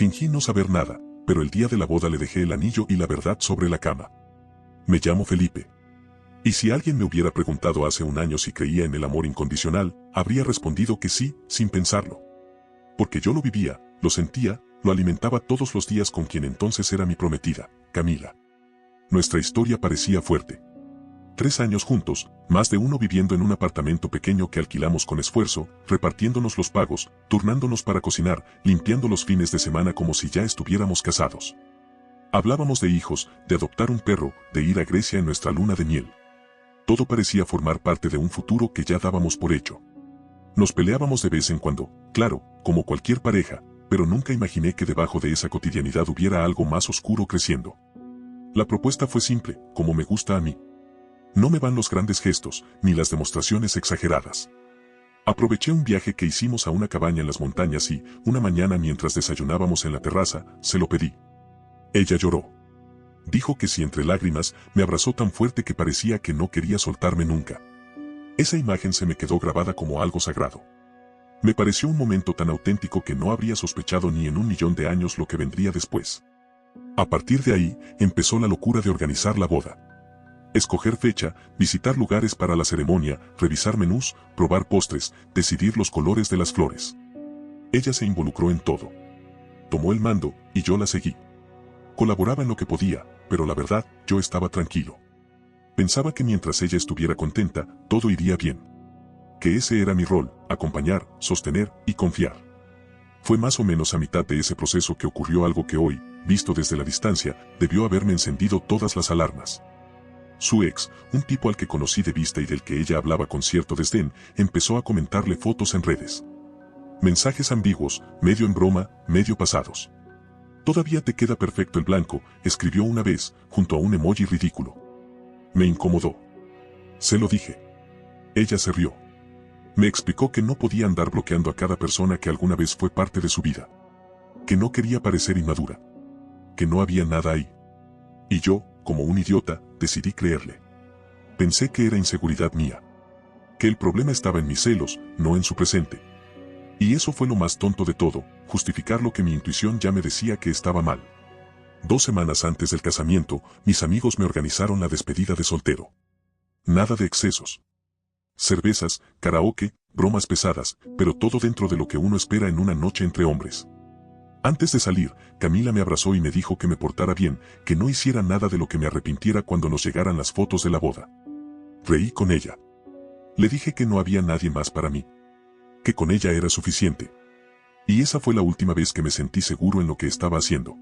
Fingí no saber nada, pero el día de la boda le dejé el anillo y la verdad sobre la cama. Me llamo Felipe. Y si alguien me hubiera preguntado hace un año si creía en el amor incondicional, habría respondido que sí, sin pensarlo. Porque yo lo vivía, lo sentía, lo alimentaba todos los días con quien entonces era mi prometida, Camila. Nuestra historia parecía fuerte. 3 años juntos, más de uno viviendo en un apartamento pequeño que alquilamos con esfuerzo, repartiéndonos los pagos, turnándonos para cocinar, limpiando los fines de semana como si ya estuviéramos casados. Hablábamos de hijos, de adoptar un perro, de ir a Grecia en nuestra luna de miel. Todo parecía formar parte de un futuro que ya dábamos por hecho. Nos peleábamos de vez en cuando, claro, como cualquier pareja, pero nunca imaginé que debajo de esa cotidianidad hubiera algo más oscuro creciendo. La propuesta fue simple, como me gusta a mí. No me van los grandes gestos, ni las demostraciones exageradas. Aproveché un viaje que hicimos a una cabaña en las montañas y, una mañana mientras desayunábamos en la terraza, se lo pedí. Ella lloró. Dijo que sí entre lágrimas, me abrazó tan fuerte que parecía que no quería soltarme nunca. Esa imagen se me quedó grabada como algo sagrado. Me pareció un momento tan auténtico que no habría sospechado ni en 1.000.000 de años lo que vendría después. A partir de ahí, empezó la locura de organizar la boda. Escoger fecha, visitar lugares para la ceremonia, revisar menús, probar postres, decidir los colores de las flores. Ella se involucró en todo. Tomó el mando, y yo la seguí. Colaboraba en lo que podía, pero la verdad, yo estaba tranquilo. Pensaba que mientras ella estuviera contenta, todo iría bien. Que ese era mi rol, acompañar, sostener y confiar. Fue más o menos a mitad de ese proceso que ocurrió algo que hoy, visto desde la distancia, debió haberme encendido todas las alarmas. Su ex, un tipo al que conocí de vista y del que ella hablaba con cierto desdén, empezó a comentarle fotos en redes. Mensajes ambiguos, medio en broma, medio pasados. «Todavía te queda perfecto el blanco», escribió una vez, junto a un emoji ridículo. Me incomodó. Se lo dije. Ella se rió. Me explicó que no podía andar bloqueando a cada persona que alguna vez fue parte de su vida. Que no quería parecer inmadura. Que no había nada ahí. Y yo, como un idiota, decidí creerle. Pensé que era inseguridad mía. Que el problema estaba en mis celos, no en su presente. Y eso fue lo más tonto de todo, justificar lo que mi intuición ya me decía que estaba mal. 2 semanas antes del casamiento, mis amigos me organizaron la despedida de soltero. Nada de excesos. Cervezas, karaoke, bromas pesadas, pero todo dentro de lo que uno espera en una noche entre hombres. Antes de salir, Camila me abrazó y me dijo que me portara bien, que no hiciera nada de lo que me arrepintiera cuando nos llegaran las fotos de la boda. Reí con ella. Le dije que no había nadie más para mí. Que con ella era suficiente. Y esa fue la última vez que me sentí seguro en lo que estaba haciendo.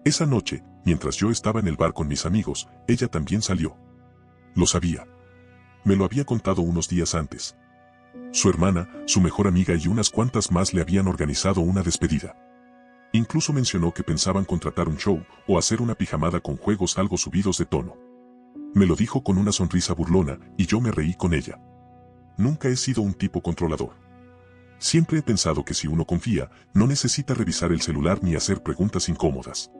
Esa noche, mientras yo estaba en el bar con mis amigos, ella también salió. Lo sabía. Me lo había contado unos días antes. Su hermana, su mejor amiga y unas cuantas más le habían organizado una despedida. Incluso mencionó que pensaban contratar un show o hacer una pijamada con juegos algo subidos de tono. Me lo dijo con una sonrisa burlona y yo me reí con ella. Nunca he sido un tipo controlador. Siempre he pensado que si uno confía, no necesita revisar el celular ni hacer preguntas incómodas.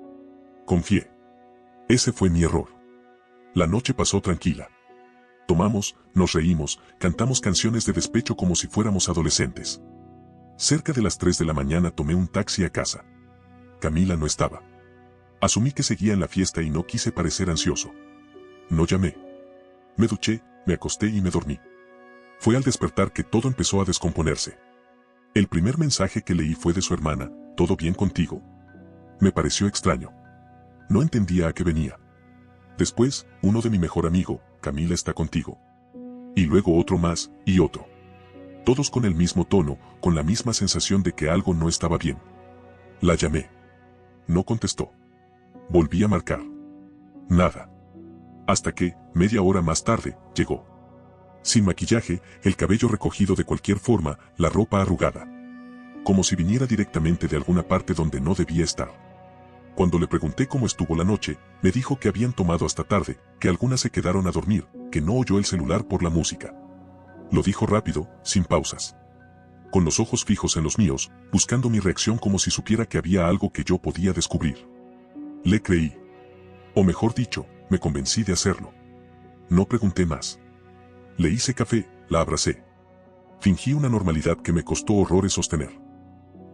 Confié. Ese fue mi error. La noche pasó tranquila. Tomamos, nos reímos, cantamos canciones de despecho como si fuéramos adolescentes. Cerca de las 3 de la mañana tomé un taxi a casa. Camila no estaba. Asumí que seguía en la fiesta y no quise parecer ansioso. No llamé. Me duché, me acosté y me dormí. Fue al despertar que todo empezó a descomponerse. El primer mensaje que leí fue de su hermana, ¿todo bien contigo? Me pareció extraño. No entendía a qué venía. Después, uno de mi mejor amigo, Camila está contigo. Y luego otro más, y otro. Todos con el mismo tono, con la misma sensación de que algo no estaba bien. La llamé. No contestó. Volví a marcar. Nada. Hasta que, media hora más tarde, llegó. Sin maquillaje, el cabello recogido de cualquier forma, la ropa arrugada. Como si viniera directamente de alguna parte donde no debía estar. Cuando le pregunté cómo estuvo la noche, me dijo que habían tomado hasta tarde, que algunas se quedaron a dormir, que no oyó el celular por la música. Lo dijo rápido, sin pausas. Con los ojos fijos en los míos, buscando mi reacción como si supiera que había algo que yo podía descubrir. Le creí. O mejor dicho, me convencí de hacerlo. No pregunté más. Le hice café, la abracé. Fingí una normalidad que me costó horrores sostener.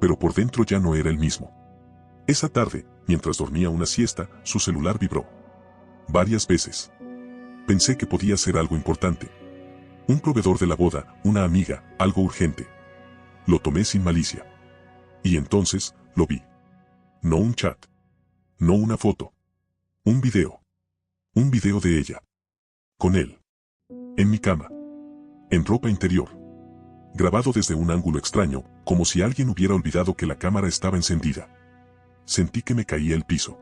Pero por dentro ya no era el mismo. Esa tarde, mientras dormía una siesta, su celular vibró. Varias veces. Pensé que podía ser algo importante. Un proveedor de la boda, una amiga, algo urgente. Lo tomé sin malicia. Y entonces, lo vi. No un chat. No una foto. Un video. Un video de ella. Con él. En mi cama. En ropa interior. Grabado desde un ángulo extraño, como si alguien hubiera olvidado que la cámara estaba encendida. Sentí que me caía el piso.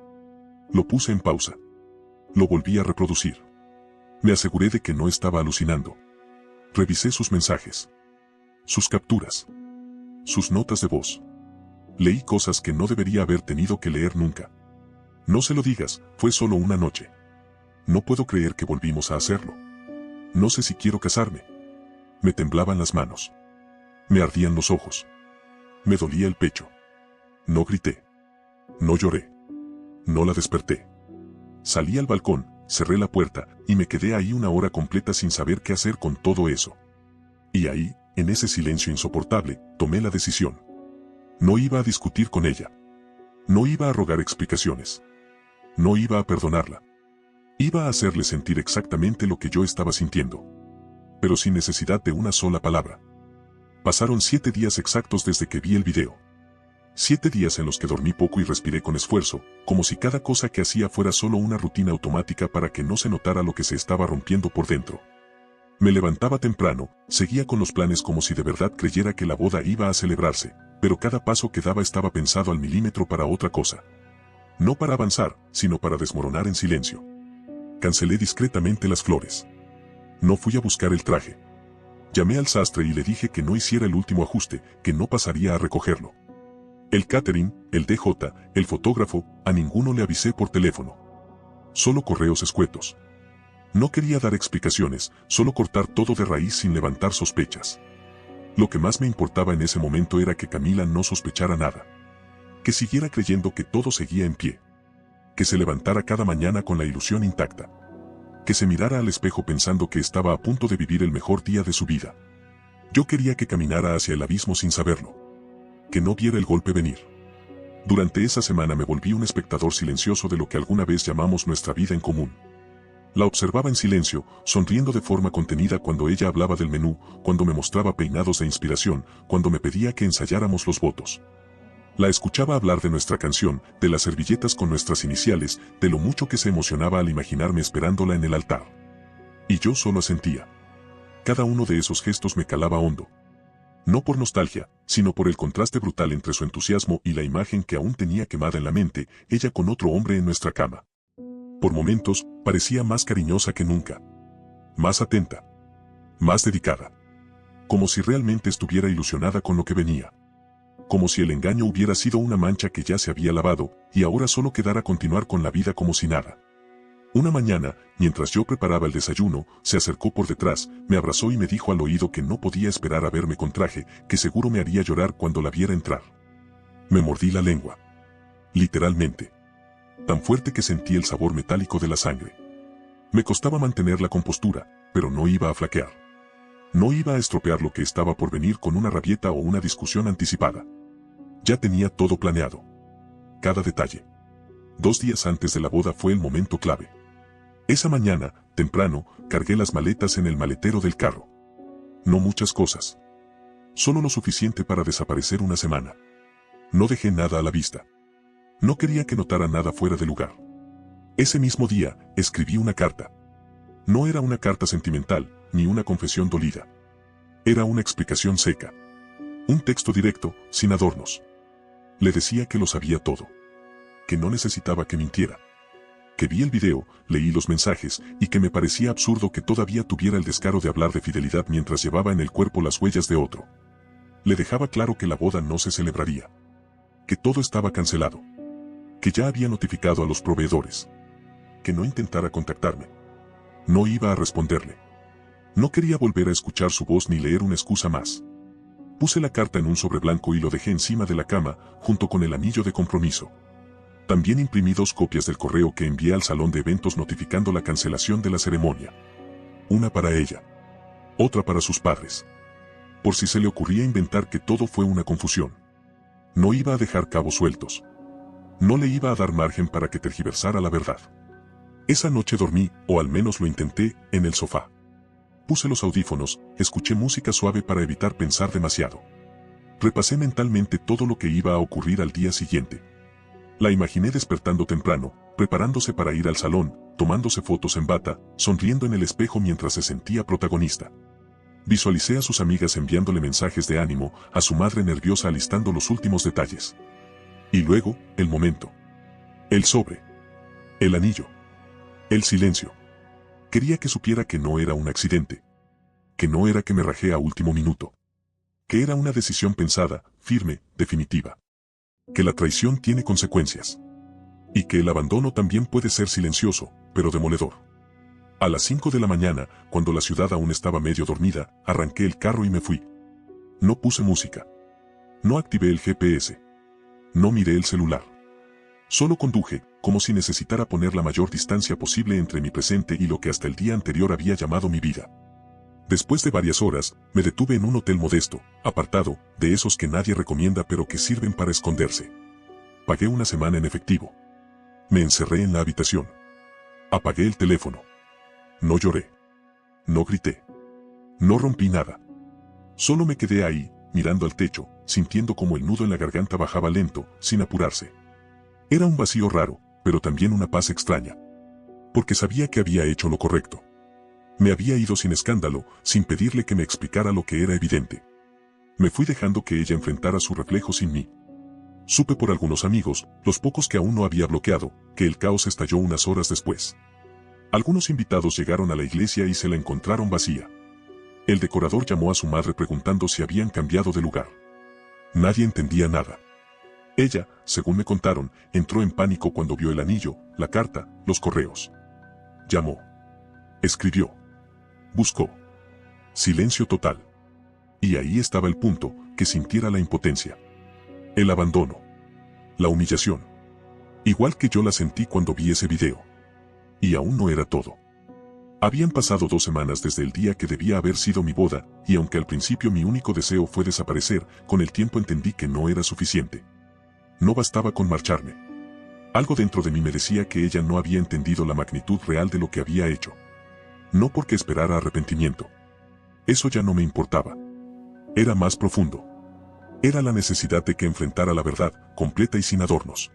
Lo puse en pausa. Lo volví a reproducir. Me aseguré de que no estaba alucinando. Revisé sus mensajes. Sus capturas. Sus notas de voz. Leí cosas que no debería haber tenido que leer nunca. No se lo digas, fue solo una noche. No puedo creer que volvimos a hacerlo. No sé si quiero casarme. Me temblaban las manos. Me ardían los ojos. Me dolía el pecho. No grité. No lloré. No la desperté. Salí al balcón, cerré la puerta y me quedé ahí una hora completa sin saber qué hacer con todo eso. Y ahí, en ese silencio insoportable, tomé la decisión. No iba a discutir con ella. No iba a rogar explicaciones. No iba a perdonarla. Iba a hacerle sentir exactamente lo que yo estaba sintiendo. Pero sin necesidad de una sola palabra. Pasaron 7 días exactos desde que vi el video. 7 días en los que dormí poco y respiré con esfuerzo, como si cada cosa que hacía fuera solo una rutina automática para que no se notara lo que se estaba rompiendo por dentro. Me levantaba temprano, seguía con los planes como si de verdad creyera que la boda iba a celebrarse, pero cada paso que daba estaba pensado al milímetro para otra cosa. No para avanzar, sino para desmoronar en silencio. Cancelé discretamente las flores. No fui a buscar el traje. Llamé al sastre y le dije que no hiciera el último ajuste, que no pasaría a recogerlo. El catering, el DJ, el fotógrafo, a ninguno le avisé por teléfono. Solo correos escuetos. No quería dar explicaciones, solo cortar todo de raíz sin levantar sospechas. Lo que más me importaba en ese momento era que Camila no sospechara nada. Que siguiera creyendo que todo seguía en pie. Que se levantara cada mañana con la ilusión intacta. Que se mirara al espejo pensando que estaba a punto de vivir el mejor día de su vida. Yo quería que caminara hacia el abismo sin saberlo. Que no viera el golpe venir. Durante esa semana me volví un espectador silencioso de lo que alguna vez llamamos nuestra vida en común. La observaba en silencio, sonriendo de forma contenida cuando ella hablaba del menú, cuando me mostraba peinados de inspiración, cuando me pedía que ensayáramos los votos. La escuchaba hablar de nuestra canción, de las servilletas con nuestras iniciales, de lo mucho que se emocionaba al imaginarme esperándola en el altar. Y yo solo asentía. Cada uno de esos gestos me calaba hondo. No por nostalgia, sino por el contraste brutal entre su entusiasmo y la imagen que aún tenía quemada en la mente, ella con otro hombre en nuestra cama. Por momentos, parecía más cariñosa que nunca. Más atenta. Más dedicada. Como si realmente estuviera ilusionada con lo que venía. Como si el engaño hubiera sido una mancha que ya se había lavado, y ahora solo quedara continuar con la vida como si nada. Una mañana, mientras yo preparaba el desayuno, se acercó por detrás, me abrazó y me dijo al oído que no podía esperar a verme con traje, que seguro me haría llorar cuando la viera entrar. Me mordí la lengua. Literalmente. Tan fuerte que sentí el sabor metálico de la sangre. Me costaba mantener la compostura, pero no iba a flaquear. No iba a estropear lo que estaba por venir con una rabieta o una discusión anticipada. Ya tenía todo planeado. Cada detalle. 2 días antes de la boda fue el momento clave. Esa mañana, temprano, cargué las maletas en el maletero del carro. No muchas cosas. Solo lo suficiente para desaparecer una semana. No dejé nada a la vista. No quería que notara nada fuera de lugar. Ese mismo día, escribí una carta. No era una carta sentimental, ni una confesión dolida. Era una explicación seca. Un texto directo, sin adornos. Le decía que lo sabía todo. Que no necesitaba que mintiera. Que vi el video, leí los mensajes, y que me parecía absurdo que todavía tuviera el descaro de hablar de fidelidad mientras llevaba en el cuerpo las huellas de otro. Le dejaba claro que la boda no se celebraría. Que todo estaba cancelado. Que ya había notificado a los proveedores. Que no intentara contactarme. No iba a responderle. No quería volver a escuchar su voz ni leer una excusa más. Puse la carta en un sobre blanco y lo dejé encima de la cama, junto con el anillo de compromiso. También imprimí 2 copias del correo que envié al salón de eventos notificando la cancelación de la ceremonia. Una para ella. Otra para sus padres. Por si se le ocurría inventar que todo fue una confusión. No iba a dejar cabos sueltos. No le iba a dar margen para que tergiversara la verdad. Esa noche dormí, o al menos lo intenté, en el sofá. Puse los audífonos, escuché música suave para evitar pensar demasiado. Repasé mentalmente todo lo que iba a ocurrir al día siguiente. La imaginé despertando temprano, preparándose para ir al salón, tomándose fotos en bata, sonriendo en el espejo mientras se sentía protagonista. Visualicé a sus amigas enviándole mensajes de ánimo, a su madre nerviosa alistando los últimos detalles. Y luego, el momento. El sobre. El anillo. El silencio. Quería que supiera que no era un accidente. Que no era que me rajé a último minuto. Que era una decisión pensada, firme, definitiva. Que la traición tiene consecuencias. Y que el abandono también puede ser silencioso, pero demoledor. A las 5 de la mañana, cuando la ciudad aún estaba medio dormida, arranqué el carro y me fui. No puse música. No activé el GPS. No miré el celular. Solo conduje, como si necesitara poner la mayor distancia posible entre mi presente y lo que hasta el día anterior había llamado mi vida. Después de varias horas, me detuve en un hotel modesto, apartado, de esos que nadie recomienda pero que sirven para esconderse. Pagué una semana en efectivo. Me encerré en la habitación. Apagué el teléfono. No lloré. No grité. No rompí nada. Solo me quedé ahí, mirando al techo, sintiendo como el nudo en la garganta bajaba lento, sin apurarse. Era un vacío raro, pero también una paz extraña. Porque sabía que había hecho lo correcto. Me había ido sin escándalo, sin pedirle que me explicara lo que era evidente. Me fui dejando que ella enfrentara su reflejo sin mí. Supe por algunos amigos, los pocos que aún no había bloqueado, que el caos estalló unas horas después. Algunos invitados llegaron a la iglesia y se la encontraron vacía. El decorador llamó a su madre preguntando si habían cambiado de lugar. Nadie entendía nada. Ella, según me contaron, entró en pánico cuando vio el anillo, la carta, los correos. Llamó. Escribió. Buscó. Silencio total. Y ahí estaba el punto, que sintiera la impotencia. El abandono. La humillación. Igual que yo la sentí cuando vi ese video. Y aún no era todo. Habían pasado 2 semanas desde el día que debía haber sido mi boda, y aunque al principio mi único deseo fue desaparecer, con el tiempo entendí que no era suficiente. No bastaba con marcharme. Algo dentro de mí me decía que ella no había entendido la magnitud real de lo que había hecho. No porque esperara arrepentimiento. Eso ya no me importaba. Era más profundo. Era la necesidad de que enfrentara la verdad, completa y sin adornos.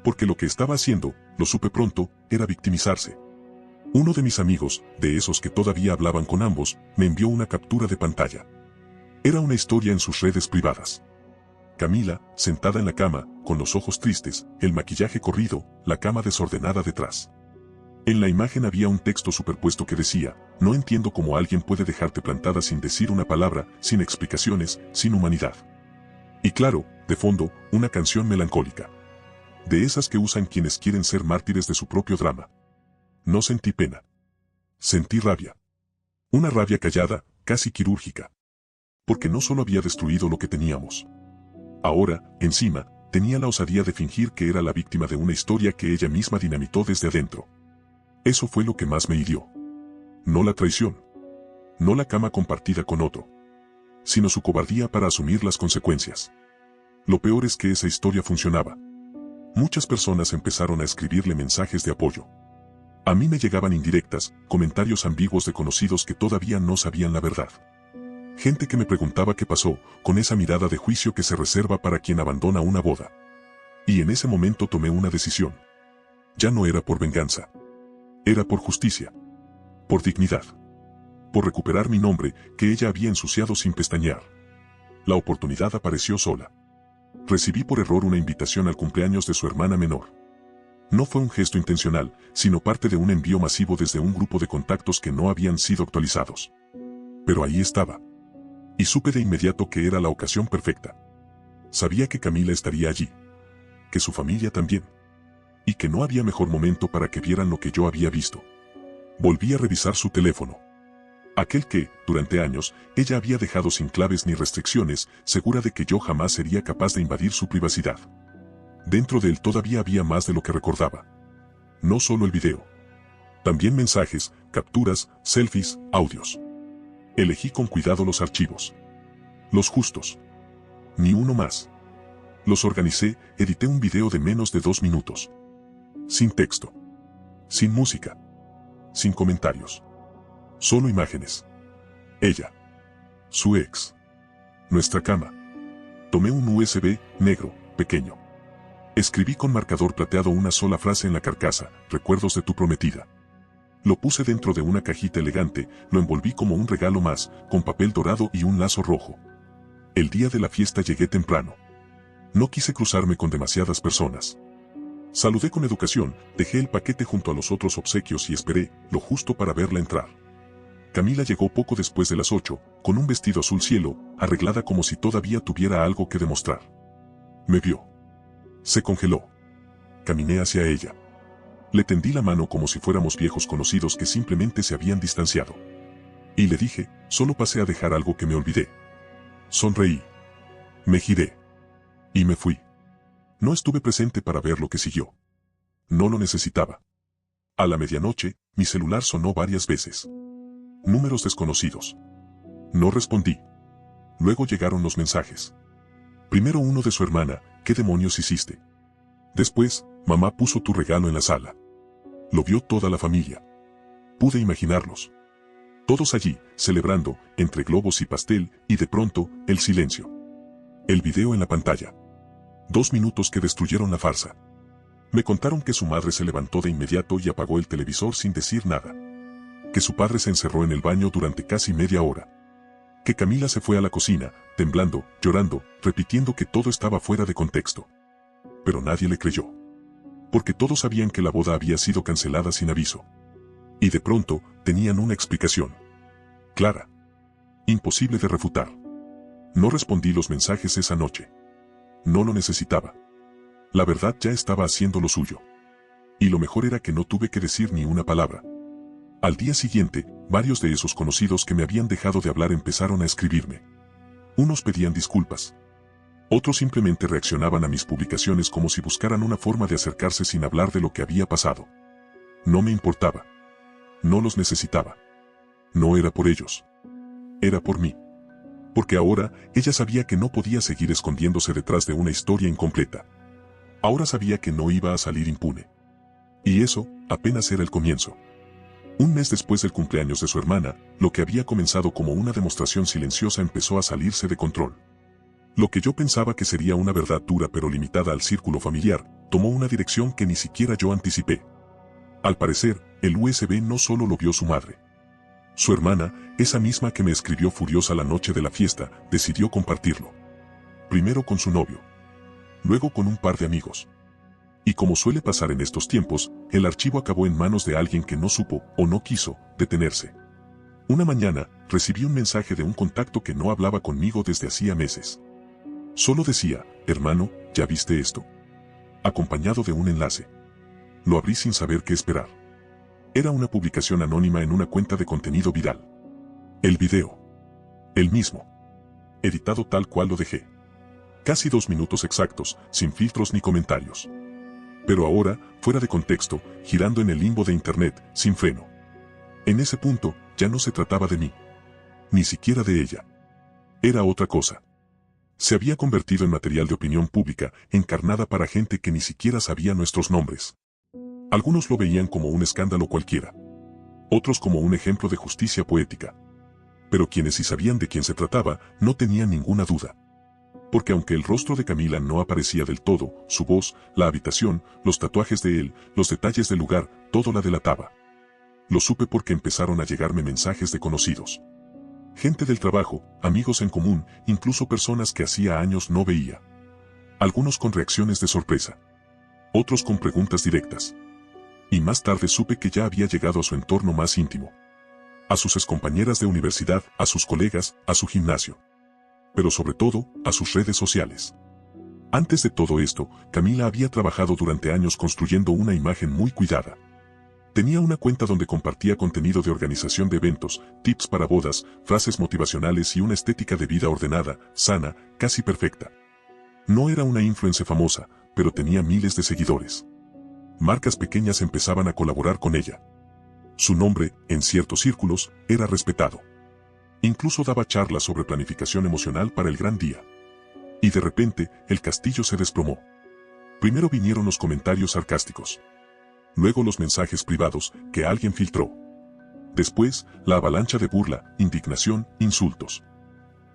Porque lo que estaba haciendo, lo supe pronto, era victimizarse. Uno de mis amigos, de esos que todavía hablaban con ambos, me envió una captura de pantalla. Era una historia en sus redes privadas. Camila, sentada en la cama, con los ojos tristes, el maquillaje corrido, la cama desordenada detrás. En la imagen había un texto superpuesto que decía: no entiendo cómo alguien puede dejarte plantada sin decir una palabra, sin explicaciones, sin humanidad. Y claro, de fondo, una canción melancólica. De esas que usan quienes quieren ser mártires de su propio drama. No sentí pena. Sentí rabia. Una rabia callada, casi quirúrgica. Porque no solo había destruido lo que teníamos. Ahora, encima, tenía la osadía de fingir que era la víctima de una historia que ella misma dinamitó desde adentro. Eso fue lo que más me hirió. No la traición. No la cama compartida con otro. Sino su cobardía para asumir las consecuencias. Lo peor es que esa historia funcionaba. Muchas personas empezaron a escribirle mensajes de apoyo. A mí me llegaban indirectas, comentarios ambiguos de conocidos que todavía no sabían la verdad. Gente que me preguntaba qué pasó, con esa mirada de juicio que se reserva para quien abandona una boda. Y en ese momento tomé una decisión. Ya no era por venganza. Era por justicia. Por dignidad. Por recuperar mi nombre, que ella había ensuciado sin pestañear. La oportunidad apareció sola. Recibí por error una invitación al cumpleaños de su hermana menor. No fue un gesto intencional, sino parte de un envío masivo desde un grupo de contactos que no habían sido actualizados. Pero ahí estaba. Y supe de inmediato que era la ocasión perfecta. Sabía que Camila estaría allí. Que su familia también. Y que no había mejor momento para que vieran lo que yo había visto. Volví a revisar su teléfono. Aquel que, durante años, ella había dejado sin claves ni restricciones, segura de que yo jamás sería capaz de invadir su privacidad. Dentro de él todavía había más de lo que recordaba. No solo el video. También mensajes, capturas, selfies, audios. Elegí con cuidado los archivos. Los justos. Ni uno más. Los organicé, edité un video de menos de 2 minutos. Sin texto. Sin música. Sin comentarios. Solo imágenes. Ella. Su ex. Nuestra cama. Tomé un USB negro, pequeño. Escribí con marcador plateado una sola frase en la carcasa: recuerdos de tu prometida. Lo puse dentro de una cajita elegante, lo envolví como un regalo más, con papel dorado y un lazo rojo. El día de la fiesta llegué temprano. No quise cruzarme con demasiadas personas. Saludé con educación, dejé el paquete junto a los otros obsequios y esperé, lo justo para verla entrar. Camila llegó poco después de las 8, con un vestido azul cielo, arreglada como si todavía tuviera algo que demostrar. Me vio. Se congeló. Caminé hacia ella. Le tendí la mano como si fuéramos viejos conocidos que simplemente se habían distanciado. Y le dije, solo pasé a dejar algo que me olvidé. Sonreí. Me giré. Y me fui. No estuve presente para ver lo que siguió. No lo necesitaba. A la medianoche, mi celular sonó varias veces. Números desconocidos. No respondí. Luego llegaron los mensajes. Primero uno de su hermana: ¿qué demonios hiciste? Después, mamá puso tu regalo en la sala. Lo vio toda la familia. Pude imaginarlos. Todos allí, celebrando, entre globos y pastel, y de pronto, el silencio. El video en la pantalla. 2 minutos que destruyeron la farsa. Me contaron que su madre se levantó de inmediato y apagó el televisor sin decir nada. Que su padre se encerró en el baño durante casi media hora. Que Camila se fue a la cocina, temblando, llorando, repitiendo que todo estaba fuera de contexto. Pero nadie le creyó. Porque todos sabían que la boda había sido cancelada sin aviso. Y de pronto, tenían una explicación. Clara. Imposible de refutar. No respondí los mensajes esa noche. No lo necesitaba. La verdad ya estaba haciendo lo suyo. Y lo mejor era que no tuve que decir ni una palabra. Al día siguiente, varios de esos conocidos que me habían dejado de hablar empezaron a escribirme. Unos pedían disculpas. Otros simplemente reaccionaban a mis publicaciones como si buscaran una forma de acercarse sin hablar de lo que había pasado. No me importaba. No los necesitaba. No era por ellos. Era por mí. Porque ahora, ella sabía que no podía seguir escondiéndose detrás de una historia incompleta. Ahora sabía que no iba a salir impune. Y eso, apenas era el comienzo. Un mes después del cumpleaños de su hermana, lo que había comenzado como una demostración silenciosa empezó a salirse de control. Lo que yo pensaba que sería una verdad dura pero limitada al círculo familiar, tomó una dirección que ni siquiera yo anticipé. Al parecer, el USB no solo lo vio su madre. Su hermana, esa misma que me escribió furiosa la noche de la fiesta, decidió compartirlo. Primero con su novio. Luego con un par de amigos. Y como suele pasar en estos tiempos, el archivo acabó en manos de alguien que no supo, o no quiso, detenerse. Una mañana, recibí un mensaje de un contacto que no hablaba conmigo desde hacía meses. Solo decía: hermano, ¿ya viste esto? Acompañado de un enlace. Lo abrí sin saber qué esperar. Era una publicación anónima en una cuenta de contenido viral. El video. El mismo. Editado tal cual lo dejé. Casi 2 minutos exactos, sin filtros ni comentarios. Pero ahora, fuera de contexto, girando en el limbo de internet, sin freno. En ese punto, ya no se trataba de mí. Ni siquiera de ella. Era otra cosa. Se había convertido en material de opinión pública, encarnada para gente que ni siquiera sabía nuestros nombres. Algunos lo veían como un escándalo cualquiera. Otros como un ejemplo de justicia poética. Pero quienes sí sabían de quién se trataba, no tenían ninguna duda. Porque aunque el rostro de Camila no aparecía del todo, su voz, la habitación, los tatuajes de él, los detalles del lugar, todo la delataba. Lo supe porque empezaron a llegarme mensajes de conocidos. Gente del trabajo, amigos en común, incluso personas que hacía años no veía. Algunos con reacciones de sorpresa. Otros con preguntas directas. Y más tarde supe que ya había llegado a su entorno más íntimo. A sus excompañeras de universidad, a sus colegas, a su gimnasio. Pero sobre todo, a sus redes sociales. Antes de todo esto, Camila había trabajado durante años construyendo una imagen muy cuidada. Tenía una cuenta donde compartía contenido de organización de eventos, tips para bodas, frases motivacionales y una estética de vida ordenada, sana, casi perfecta. No era una influencer famosa, pero tenía miles de seguidores. Marcas pequeñas empezaban a colaborar con ella. Su nombre, en ciertos círculos, era respetado. Incluso daba charlas sobre planificación emocional para el gran día. Y de repente, el castillo se desplomó. Primero vinieron los comentarios sarcásticos. Luego los mensajes privados que alguien filtró. Después, la avalancha de burla, indignación, insultos.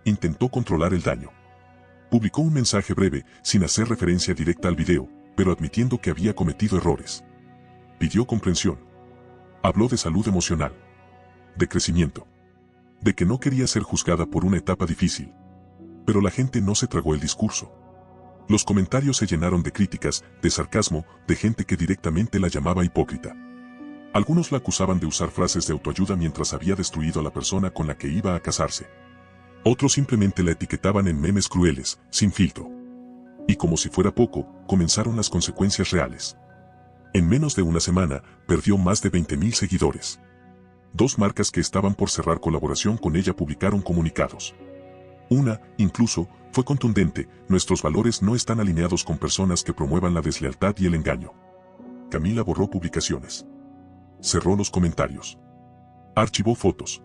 Intentó controlar el daño. Publicó un mensaje breve, sin hacer referencia directa al video, pero admitiendo que había cometido errores. Pidió comprensión. Habló de salud emocional. De crecimiento. De que no quería ser juzgada por una etapa difícil. Pero la gente no se tragó el discurso. Los comentarios se llenaron de críticas, de sarcasmo, de gente que directamente la llamaba hipócrita. Algunos la acusaban de usar frases de autoayuda mientras había destruido a la persona con la que iba a casarse. Otros simplemente la etiquetaban en memes crueles, sin filtro. Y como si fuera poco, comenzaron las consecuencias reales. En menos de una semana, perdió más de 20.000 seguidores. 2 marcas que estaban por cerrar colaboración con ella publicaron comunicados. Una, incluso, fue contundente: nuestros valores no están alineados con personas que promuevan la deslealtad y el engaño. Camila borró publicaciones. Cerró los comentarios. Archivó fotos.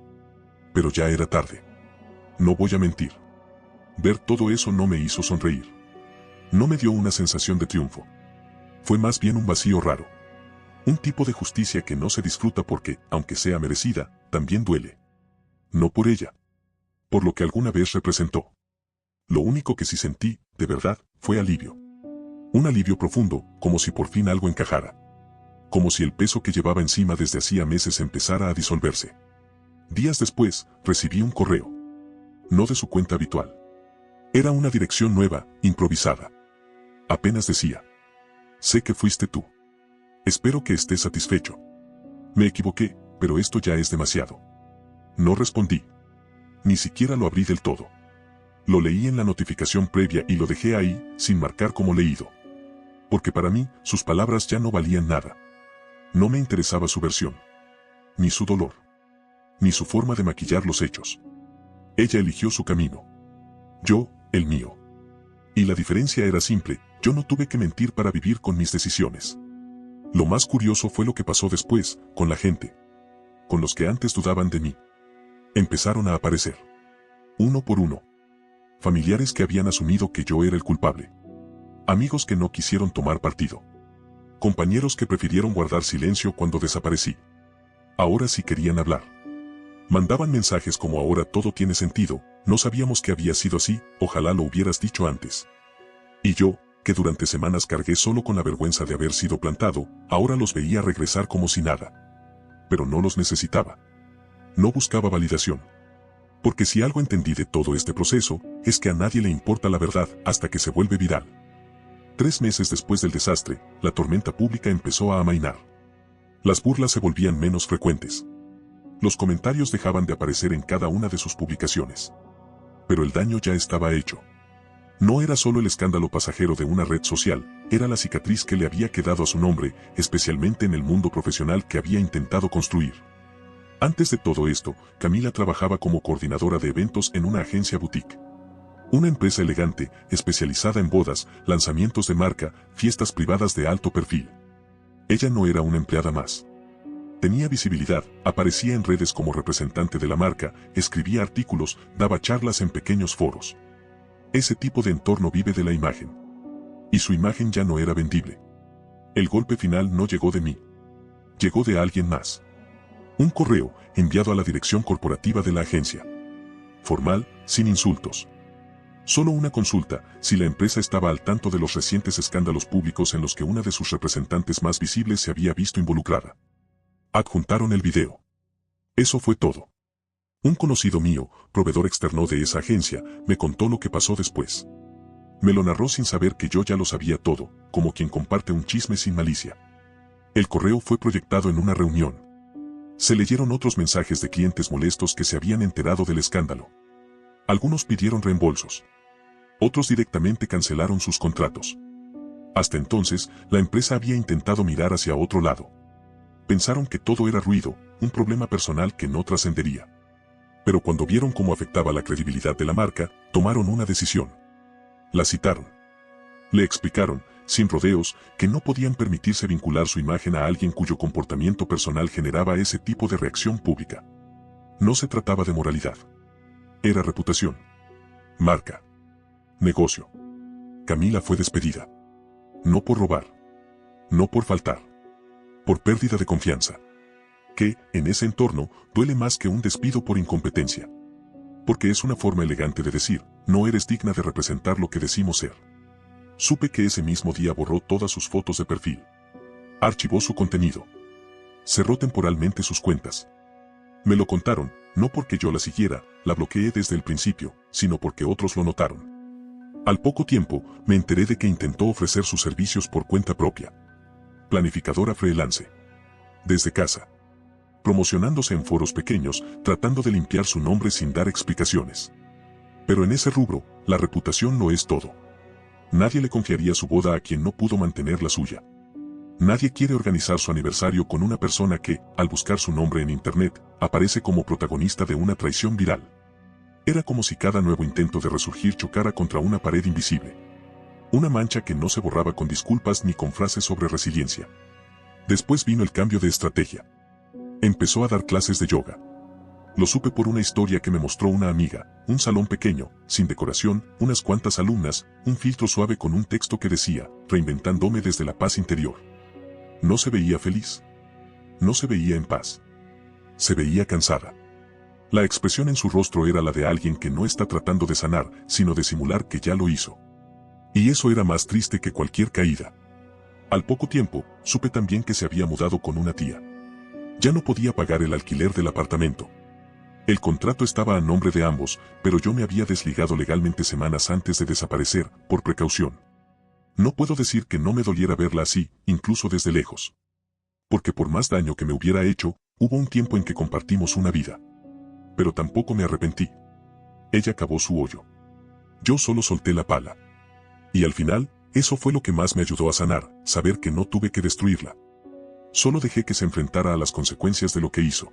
Pero ya era tarde. No voy a mentir. Ver todo eso no me hizo sonreír. No me dio una sensación de triunfo. Fue más bien un vacío raro. Un tipo de justicia que no se disfruta porque, aunque sea merecida, también duele. No por ella. Por lo que alguna vez representó. Lo único que sí sentí, de verdad, fue alivio. Un alivio profundo, como si por fin algo encajara. Como si el peso que llevaba encima desde hacía meses empezara a disolverse. Días después, recibí un correo. No de su cuenta habitual. Era una dirección nueva, improvisada. Apenas decía: sé que fuiste tú. Espero que estés satisfecho. Me equivoqué, pero esto ya es demasiado. No respondí. Ni siquiera lo abrí del todo. Lo leí en la notificación previa y lo dejé ahí, sin marcar como leído. Porque para mí, sus palabras ya no valían nada. No me interesaba su versión. Ni su dolor. Ni su forma de maquillar los hechos. Ella eligió su camino. Yo, el mío. Y la diferencia era simple: yo no tuve que mentir para vivir con mis decisiones. Lo más curioso fue lo que pasó después, con la gente. Con los que antes dudaban de mí. Empezaron a aparecer. Uno por uno. Familiares que habían asumido que yo era el culpable. Amigos que no quisieron tomar partido. Compañeros que prefirieron guardar silencio cuando desaparecí. Ahora sí querían hablar. Mandaban mensajes como: ahora todo tiene sentido, no sabíamos que había sido así, ojalá lo hubieras dicho antes. Y yo, que durante semanas cargué solo con la vergüenza de haber sido plantado, ahora los veía regresar como si nada. Pero no los necesitaba. No buscaba validación. Porque si algo entendí de todo este proceso, es que a nadie le importa la verdad hasta que se vuelve viral. 3 meses después del desastre, la tormenta pública empezó a amainar. Las burlas se volvían menos frecuentes. Los comentarios dejaban de aparecer en cada una de sus publicaciones. Pero el daño ya estaba hecho. No era solo el escándalo pasajero de una red social, era la cicatriz que le había quedado a su nombre, especialmente en el mundo profesional que había intentado construir. Antes de todo esto, Camila trabajaba como coordinadora de eventos en una agencia boutique. Una empresa elegante, especializada en bodas, lanzamientos de marca, fiestas privadas de alto perfil. Ella no era una empleada más. Tenía visibilidad, aparecía en redes como representante de la marca, escribía artículos, daba charlas en pequeños foros. Ese tipo de entorno vive de la imagen. Y su imagen ya no era vendible. El golpe final no llegó de mí. Llegó de alguien más. Un correo, enviado a la dirección corporativa de la agencia. Formal, sin insultos. Solo una consulta: si la empresa estaba al tanto de los recientes escándalos públicos en los que una de sus representantes más visibles se había visto involucrada. Adjuntaron el video. Eso fue todo. Un conocido mío, proveedor externo de esa agencia, me contó lo que pasó después. Me lo narró sin saber que yo ya lo sabía todo, como quien comparte un chisme sin malicia. El correo fue proyectado en una reunión. Se leyeron otros mensajes de clientes molestos que se habían enterado del escándalo. Algunos pidieron reembolsos. Otros directamente cancelaron sus contratos. Hasta entonces, la empresa había intentado mirar hacia otro lado. Pensaron que todo era ruido, un problema personal que no trascendería. Pero cuando vieron cómo afectaba la credibilidad de la marca, tomaron una decisión. La citaron. Le explicaron, sin rodeos, que no podían permitirse vincular su imagen a alguien cuyo comportamiento personal generaba ese tipo de reacción pública. No se trataba de moralidad. Era reputación. Marca. Negocio. Camila fue despedida. No por robar. No por faltar. Por pérdida de confianza. Que, en ese entorno, duele más que un despido por incompetencia. Porque es una forma elegante de decir, no eres digna de representar lo que decimos ser. Supe que ese mismo día borró todas sus fotos de perfil. Archivó su contenido. Cerró temporalmente sus cuentas. Me lo contaron, no porque yo la siguiera, la bloqueé desde el principio, sino porque otros lo notaron. Al poco tiempo, me enteré de que intentó ofrecer sus servicios por cuenta propia. Planificadora freelance. Desde casa. Promocionándose en foros pequeños, tratando de limpiar su nombre sin dar explicaciones. Pero en ese rubro, la reputación no es todo. Nadie le confiaría su boda a quien no pudo mantener la suya. Nadie quiere organizar su aniversario con una persona que, al buscar su nombre en internet, aparece como protagonista de una traición viral. Era como si cada nuevo intento de resurgir chocara contra una pared invisible. Una mancha que no se borraba con disculpas ni con frases sobre resiliencia. Después vino el cambio de estrategia. Empezó a dar clases de yoga. Lo supe por una historia que me mostró una amiga, un salón pequeño, sin decoración, unas cuantas alumnas, un filtro suave con un texto que decía, reinventándome desde la paz interior. No se veía feliz. No se veía en paz. Se veía cansada. La expresión en su rostro era la de alguien que no está tratando de sanar, sino de simular que ya lo hizo. Y eso era más triste que cualquier caída. Al poco tiempo, supe también que se había mudado con una tía. Ya no podía pagar el alquiler del apartamento. El contrato estaba a nombre de ambos, pero yo me había desligado legalmente semanas antes de desaparecer, por precaución. No puedo decir que no me doliera verla así, incluso desde lejos. Porque por más daño que me hubiera hecho, hubo un tiempo en que compartimos una vida. Pero tampoco me arrepentí. Ella cavó su hoyo. Yo solo solté la pala. Y al final, eso fue lo que más me ayudó a sanar, saber que no tuve que destruirla. Solo dejé que se enfrentara a las consecuencias de lo que hizo.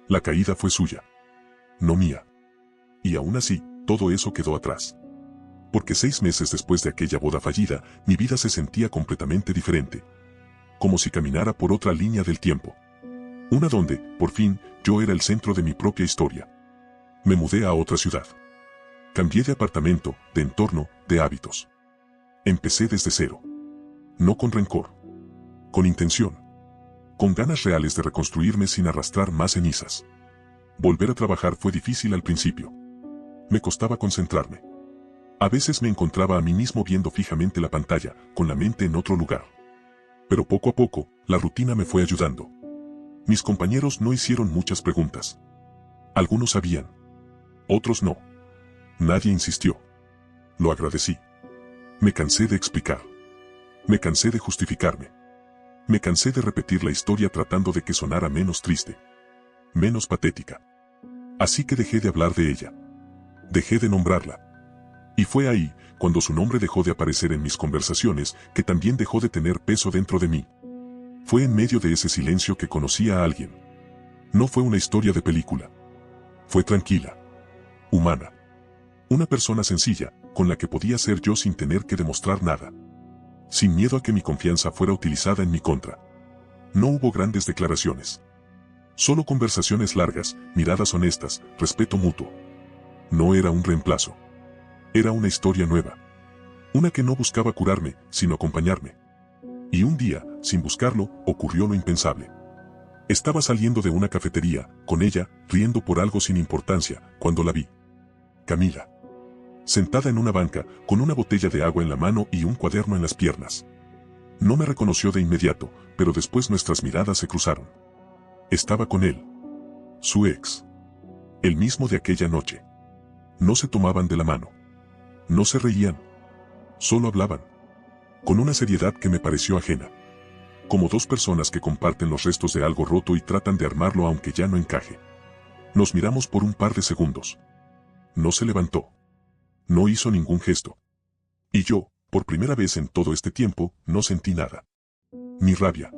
La caída fue suya. No mía. Y aún así, todo eso quedó atrás. Porque 6 meses después de aquella boda fallida, mi vida se sentía completamente diferente. Como si caminara por otra línea del tiempo. Una donde, por fin, yo era el centro de mi propia historia. Me mudé a otra ciudad. Cambié de apartamento, de entorno, de hábitos. Empecé desde cero. No con rencor. Con intención. Con ganas reales de reconstruirme sin arrastrar más cenizas. Volver a trabajar fue difícil al principio. Me costaba concentrarme. A veces me encontraba a mí mismo viendo fijamente la pantalla, con la mente en otro lugar. Pero poco a poco, la rutina me fue ayudando. Mis compañeros no hicieron muchas preguntas. Algunos sabían. Otros no. Nadie insistió. Lo agradecí. Me cansé de explicar. Me cansé de justificarme. Me cansé de repetir la historia tratando de que sonara menos triste. Menos patética. Así que dejé de hablar de ella. Dejé de nombrarla. Y fue ahí, cuando su nombre dejó de aparecer en mis conversaciones, que también dejó de tener peso dentro de mí. Fue en medio de ese silencio que conocí a alguien. No fue una historia de película. Fue tranquila. Humana. Una persona sencilla, con la que podía ser yo sin tener que demostrar nada. Sin miedo a que mi confianza fuera utilizada en mi contra. No hubo grandes declaraciones. Solo conversaciones largas, miradas honestas, respeto mutuo. No era un reemplazo. Era una historia nueva. Una que no buscaba curarme, sino acompañarme. Y un día, sin buscarlo, ocurrió lo impensable. Estaba saliendo de una cafetería, con ella, riendo por algo sin importancia, cuando la vi. Camila. Sentada en una banca, con una botella de agua en la mano y un cuaderno en las piernas. No me reconoció de inmediato, pero después nuestras miradas se cruzaron. Estaba con él. Su ex. El mismo de aquella noche. No se tomaban de la mano. No se reían. Solo hablaban. Con una seriedad que me pareció ajena. Como dos personas que comparten los restos de algo roto y tratan de armarlo aunque ya no encaje. Nos miramos por un par de segundos. No se levantó. No hizo ningún gesto. Y yo, por primera vez en todo este tiempo, no sentí nada. Ni rabia.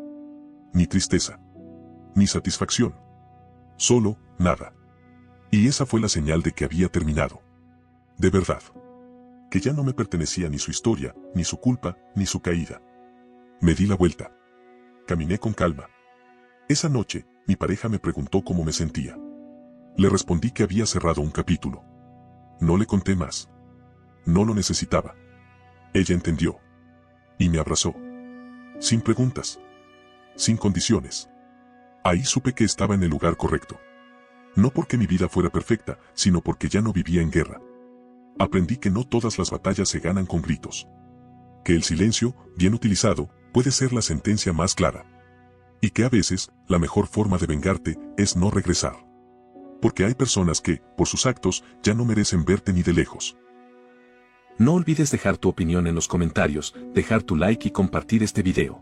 Ni tristeza. Ni satisfacción. Solo, nada. Y esa fue la señal de que había terminado. De verdad. Que ya no me pertenecía ni su historia, ni su culpa, ni su caída. Me di la vuelta. Caminé con calma. Esa noche, mi pareja me preguntó cómo me sentía. Le respondí que había cerrado un capítulo. No le conté más. no lo necesitaba. Ella entendió. Y me abrazó. Sin preguntas. Sin condiciones. Ahí supe que estaba en el lugar correcto. No porque mi vida fuera perfecta, sino porque ya no vivía en guerra. Aprendí que no todas las batallas se ganan con gritos. Que el silencio, bien utilizado, puede ser la sentencia más clara. Y que a veces, la mejor forma de vengarte es no regresar. Porque hay personas que, por sus actos, ya no merecen verte ni de lejos. No olvides dejar tu opinión en los comentarios, dejar tu like y compartir este video.